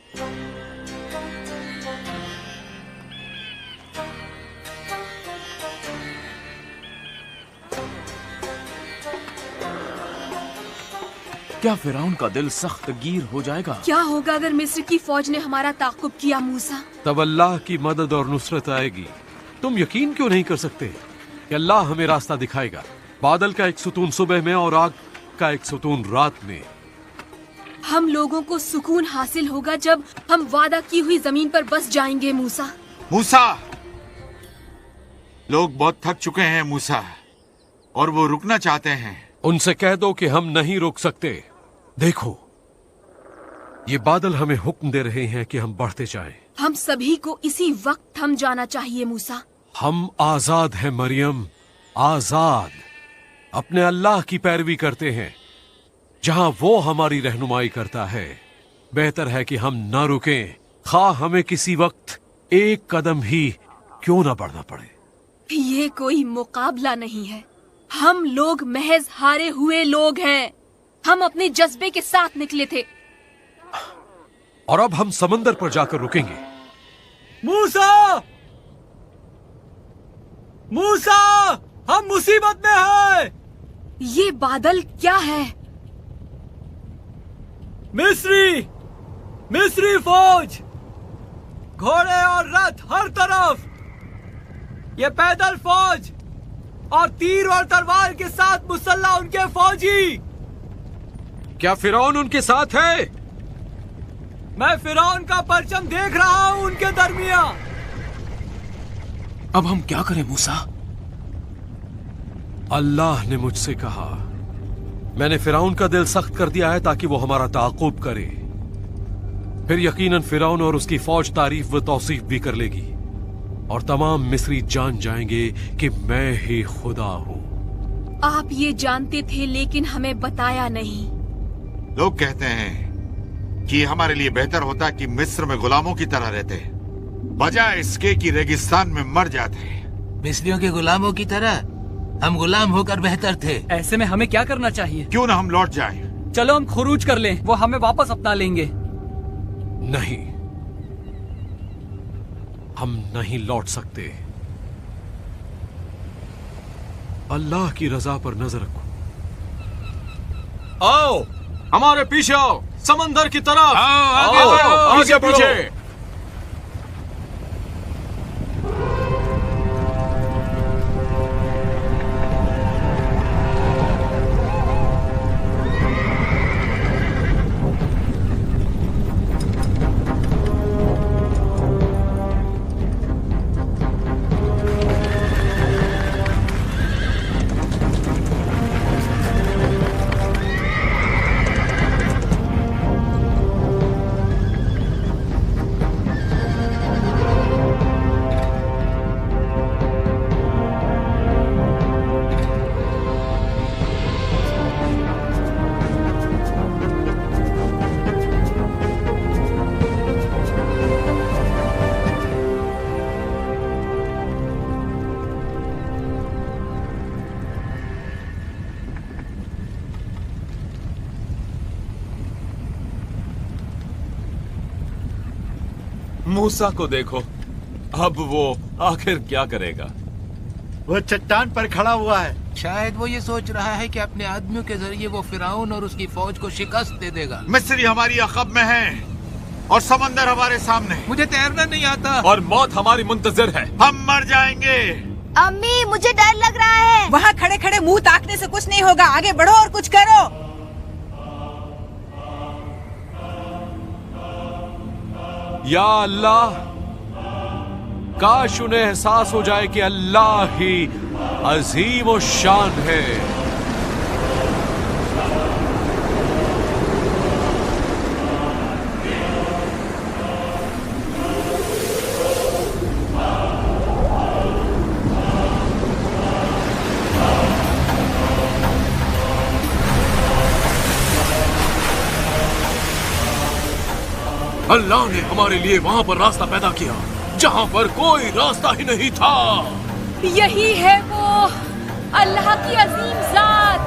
क्या फिरौन का दिल सख्त गीर हो जाएगा? क्या होगा अगर मिस्र की फौज ने हमारा ताक़ुब किया मूसा? तब अल्लाह की मदद और नुसरत आएगी। तुम यकीन क्यों नहीं कर सकते कि अल्लाह हमें रास्ता दिखाएगा? बादल का एक सुतून सुबह में और आग का एक सुतून रात में। हम लोगों को सुकून हासिल होगा जब हम वादा की हुई जमीन पर बस जाएंगे मूसा। मूसा, लोग बहुत थक चुके हैं मूसा, और वो रुकना चाहते हैं। उनसे कह दो कि हम नहीं रुक सकते। देखो, ये बादल हमें हुक्म दे रहे हैं कि हम बढ़ते जाएं। हम सभी को इसी वक्त थम जाना चाहिए मूसा। हम आजाद हैं मरियम, आजाद। अपने अल्लाह की पैरवी करते हैं। जहां वो हमारी रहनुमाई करता है, बेहतर है कि हम ना रुकें, खा हमें किसी वक्त एक कदम ही क्यों ना बढ़ना पड़े। ये कोई मुकाबला नहीं है। हम लोग महज हारे हुए लोग हैं। हम अपने जज्बे के साथ निकले थे। और अब हम समंदर पर जाकर रुकेंगे। मूसा! मूसा! हम मुसीबत में हैं! ये बादल क्या है? मिस्री फौज! घोड़े और रथ हर तरफ! ये पैदल फौज और तीर और तलवार के साथ मुसल्ला उनके फौजी! क्या फिरौन उनके साथ है? मैं फिरौन का परचम देख रहा हूं उनके दरमिया। अब हम क्या करें मूसा? अल्लाह ने मुझसे कहा, मैंने फिरौन का दिल सख्त कर दिया है ताकि वो हमारा ताक़ुब करे। फिर यकीनन फिरौन और उसकी फौज तारीफ व तौसीफ भी कर लेगी, और तमाम मिस्री जान जाएंगे कि मैं ही खुदा हूं। आप ये जानते थे लेकिन हमें बताया नहीं। लोग कहते हैं कि हमारे लिए बेहतर होता कि मिस्र में गुलामों की तरह रहते, बजाय इसके कि रेगिस्तान में मर जाते। मिस्रियों के गुलामों की तरह हम गुलाम होकर बेहतर थे। ऐसे में हमें क्या करना चाहिए? क्यों ना हम लौट जाएं? चलो हम खुरूज कर लें, वो हमें वापस अपना लेंगे। नहीं, हम नहीं लौट सकते। अल्लाह की रजा पर नजर रखो। आओ, हमारे पीछे आओ, समंदर की तरफ। आगे आओ, आगे पीछे। मूसा को देखो, अब वो आखिर क्या करेगा? वो चट्टान पर खड़ा हुआ है। शायद वो ये सोच रहा है कि अपने आदमियों के जरिए वो फिरौन और उसकी फौज को शिकस्त दे देगा। मिस्री हमारी अक़ब में है और समंदर हमारे सामने। मुझे तैरना नहीं आता और मौत हमारी मुंतज़िर है। हम मर जाएंगे। अम्मी, मुझे डर लग रहा है। वहाँ खड़े खड़े मुंह ताकने से कुछ नहीं होगा। आगे बढ़ो और कुछ करो। या अल्लाह, काश उन्हें एहसास हो जाए कि अल्लाह ही अजीम और शान है। अल्लाह ने हमारे लिए वहाँ पर रास्ता पैदा किया जहाँ पर कोई रास्ता ही नहीं था। यही है वो अल्लाह की अजीम जात।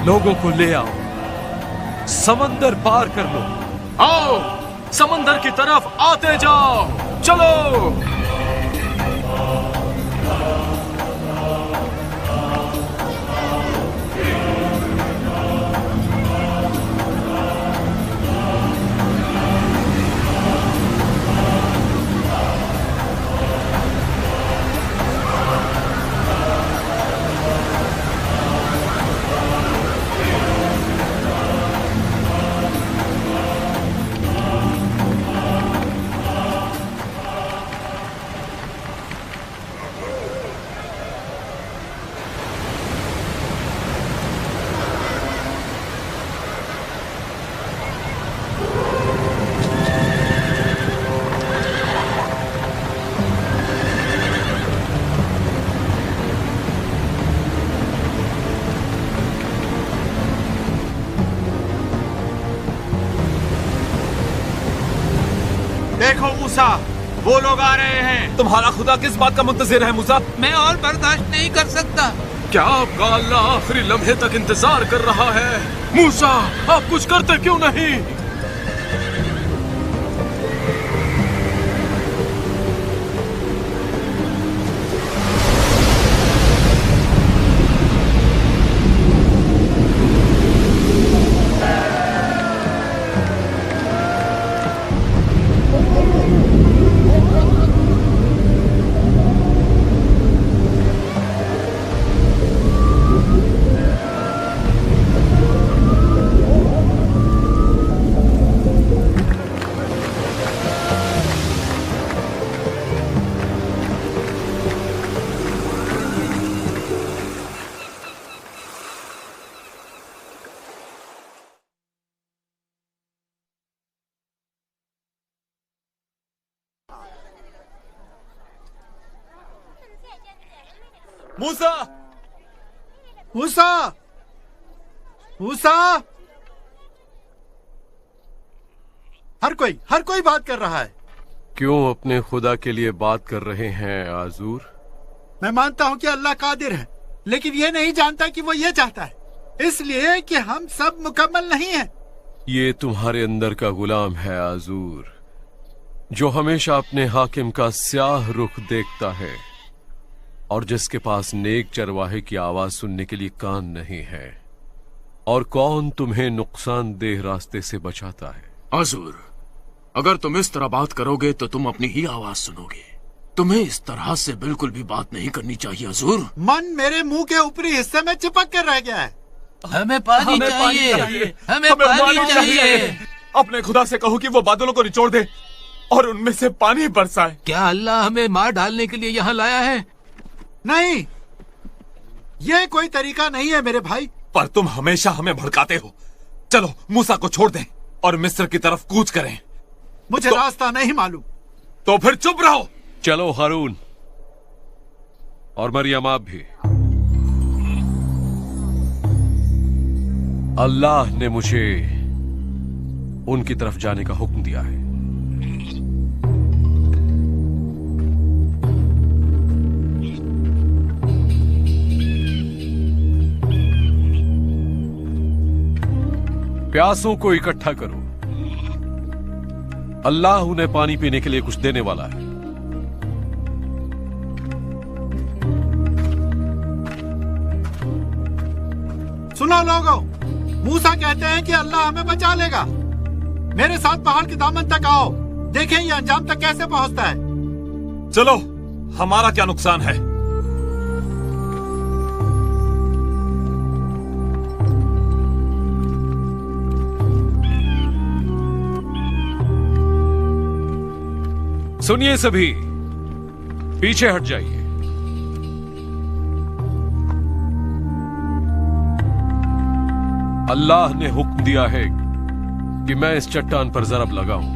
लोगों को ले आओ, समंदर पार कर लो। आओ, समंदर की तरफ आते जाओ, चलो। देखो मूसा, वो लोग आ रहे हैं। तुम्हारा खुदा किस बात का मुंतजिर है मूसा? मैं और बर्दाश्त नहीं कर सकता। क्या आपका अल्लाह आखिरी लम्हे तक इंतजार कर रहा है? मूसा, आप कुछ करते क्यों नहीं? मूसा, मूसा, मूसा। हर कोई बात कर रहा है। क्यों अपने खुदा के लिए बात कर रहे हैं आजूर? मैं मानता हूँ कि अल्लाह कादिर है, लेकिन ये नहीं जानता कि वो ये चाहता है, इसलिए कि हम सब मुकम्मल नहीं हैं। ये तुम्हारे अंदर का गुलाम है आजूर, जो हमेशा अपने हाकिम का स्याह रुख देखता है और जिसके पास नेक चरवाहे की आवाज सुनने के लिए कान नहीं है। और कौन तुम्हें नुकसानदेह रास्ते से बचाता है? आजूर, अगर तुम इस तरह बात करोगे तो तुम अपनी ही आवाज सुनोगे। तुम्हें इस तरह से बिल्कुल भी बात नहीं करनी चाहिए आजूर। मन मेरे मुंह के ऊपरी हिस्से में चिपक कर रह गया है। हमें पानी चाहिए, हमें पानी चाहिए। अपने खुदा से कहो कि वो बादलों को निचोड़ दे और उनमें से पानी बरसाए। क्या अल्लाह हमें मार डालने के लिए यहाँ लाया है? नहीं, ये कोई तरीका नहीं है मेरे भाई। पर तुम हमेशा हमें भड़काते हो। चलो मूसा को छोड़ दें और मिस्र की तरफ कूच करें। मुझे रास्ता नहीं मालूम। तो फिर चुप रहो। चलो हारून और मरियम, आप भी। अल्लाह ने मुझे उनकी तरफ जाने का हुक्म दिया है। प्यासों को इकट्ठा करो, अल्लाह उन्हें पानी पीने के लिए कुछ देने वाला है। सुनो लोगों, मूसा कहते हैं कि अल्लाह हमें बचा लेगा। मेरे साथ पहाड़ के दामन तक आओ, देखें ये अंजाम तक कैसे पहुंचता है। चलो, हमारा क्या नुकसान है? सुनिए सभी, पीछे हट जाइए। अल्लाह ने हुक्म दिया है कि मैं इस चट्टान पर जरब लगाऊं।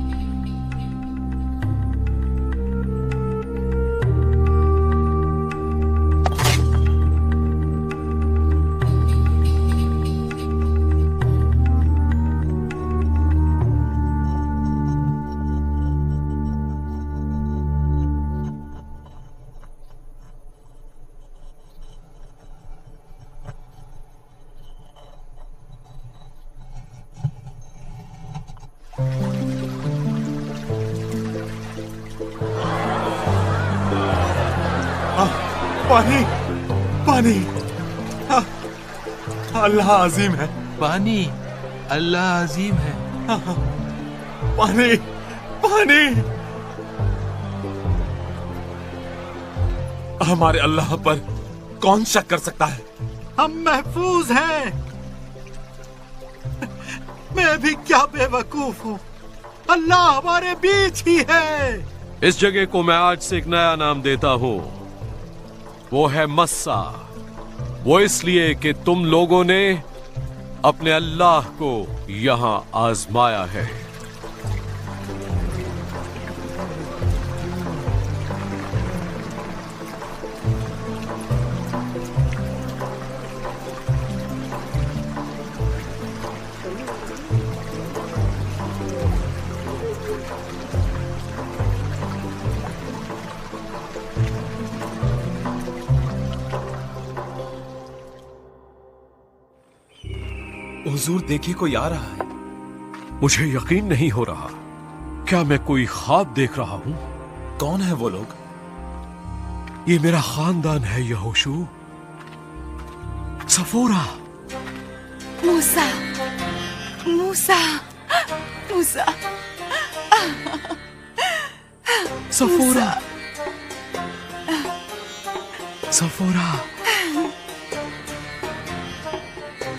पानी पानी अल्लाह अजीम है। पानी अल्लाह अजीम है। पानी पानी हमारे अल्लाह पर कौन शक कर सकता है? हम महफूज हैं। मैं भी क्या बेवकूफ हूँ, अल्लाह हमारे बीच ही है। इस जगह को मैं आज से एक नया नाम देता हूँ, वो है मस्सा। वो इसलिए कि तुम लोगों ने अपने अल्लाह को यहां आजमाया है। हुजूर देखिए कोई आ रहा है। मुझे यकीन नहीं हो रहा, क्या मैं कोई ख्वाब देख रहा हूं? कौन है वो लोग? ये मेरा खानदान है यहोशू। सफोरा। मूसा मूसा मूसा सफोरा सफोरा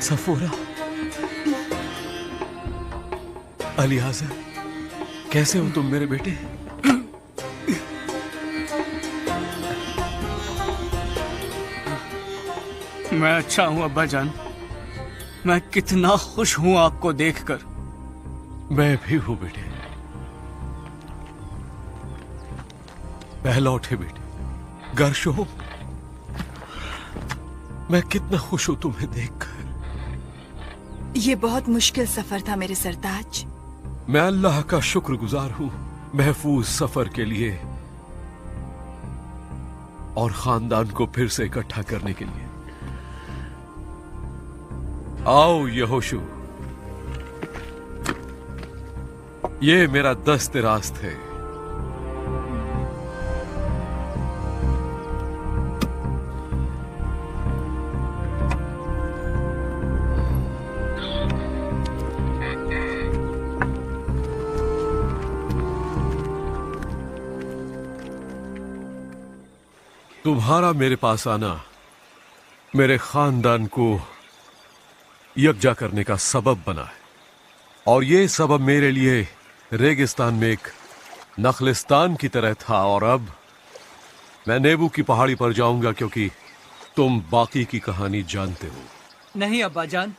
सफोरा। अलीआज़र, कैसे हो तुम मेरे बेटे? मैं अच्छा हूँ अब्बा जान। मैं कितना खुश हूँ आपको देखकर। मैं भी हूं बेटे। पहला उठे बेटे। गर्शो, मैं कितना खुश हूं तुम्हें देखकर। ये बहुत मुश्किल सफर था मेरे सरताज। मैं अल्लाह का शुक्रगुजार हूं महफूज सफर के लिए और खानदान को फिर से इकट्ठा करने के लिए। आओ यहोशू, ये मेरा दस्त रास्त है। तुम्हारा मेरे पास आना मेरे खानदान को यकजा करने का सबब बना है और ये सबब मेरे लिए रेगिस्तान में एक नखलिस्तान की तरह था और अब मैं नेबू की पहाड़ी पर जाऊंगा क्योंकि तुम बाकी की कहानी जानते हो। नहीं अब्बा जान,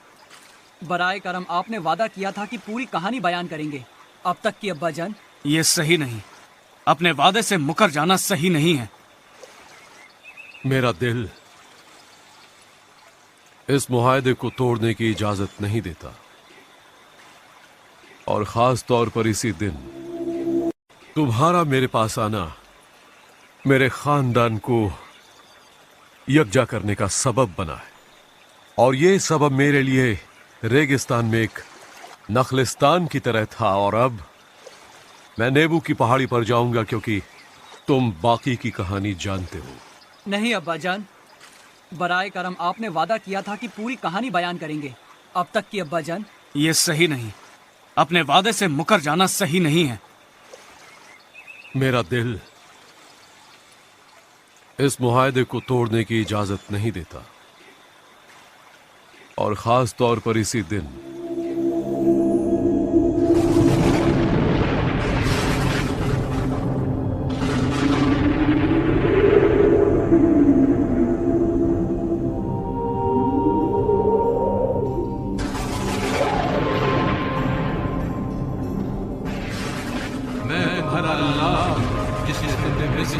बराए करम आपने वादा किया था कि पूरी कहानी बयान करेंगे। अब तक की अब्बा जान। ये सही नहीं, अपने वादे से मुकर जाना सही नहीं है। मेरा दिल इस मुआहदे को तोड़ने की इजाजत नहीं देता और खास तौर पर इसी दिन तुम्हारा मेरे पास आना मेरे खानदान को यकजा करने का सबब बना है और ये सबब मेरे लिए रेगिस्तान में एक नखलिस्तान की तरह था और अब मैं नेबू की पहाड़ी पर जाऊंगा क्योंकि तुम बाकी की कहानी जानते हो। नहीं अब्बा जान, बराए करम आपने वादा किया था कि पूरी कहानी बयान करेंगे। अब तक की अब्बा जान। ये सही नहीं, अपने वादे से मुकर जाना सही नहीं है। मेरा दिल इस मुआहदे को तोड़ने की इजाजत नहीं देता और खास तौर पर इसी दिन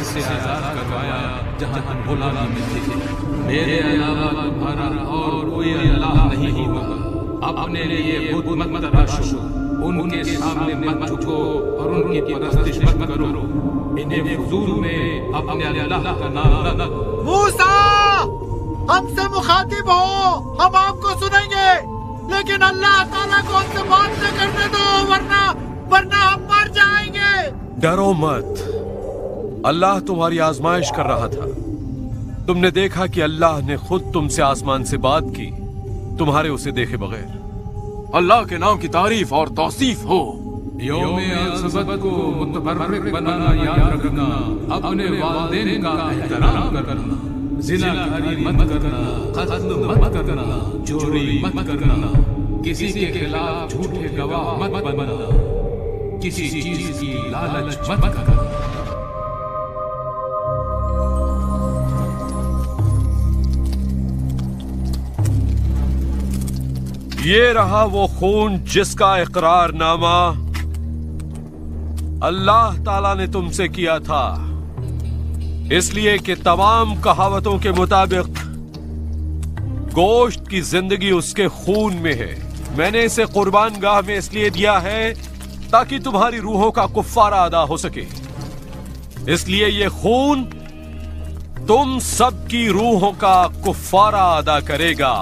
से आजाद करवाया जहां तुम गुलामी में थे। मेरे अलावा तुम्हारा और कोई अल्लाह नहीं होगा। अपने लिए बुत मत तराशो, उनके सामने मत झुको और उनकी परस्तिश मत करो। इन्हें फजूल में अपने अल्लाह का नाम न लो। मूसा, हमसे मुखातिब हो, हम आपको सुनेंगे, लेकिन अल्लाह ताला को हमसे बात न करने दो, वरना हम मर जाएंगे। डरो मत, अल्लाह तुम्हारी आजमाइश कर रहा था। तुमने देखा कि अल्लाह ने खुद तुमसे आसमान से बात की, तुम्हारे उसे देखे बगैर। अल्लाह के नाम की तारीफ और तौसीफ हो। यौमे असबत को मुतबर्रिक बनाना याद रखना, अपने वालिदैन का एहतराम करना, जिनाकारी मत करना, कत्ल मत करना, चोरी मत करना, किसी के खिलाफ झूठे गवाह मत बनना, किसी चीज की लालच मत करना। ये रहा वो खून जिसका इकरारनामा अल्लाह ताला ने तुमसे किया था, इसलिए कि तमाम कहावतों के मुताबिक गोश्त की जिंदगी उसके खून में है। मैंने इसे कुर्बान गाह में इसलिए दिया है ताकि तुम्हारी रूहों का कुफ्फारा अदा हो सके। इसलिए ये खून तुम सबकी रूहों का कुफ्फारा अदा करेगा।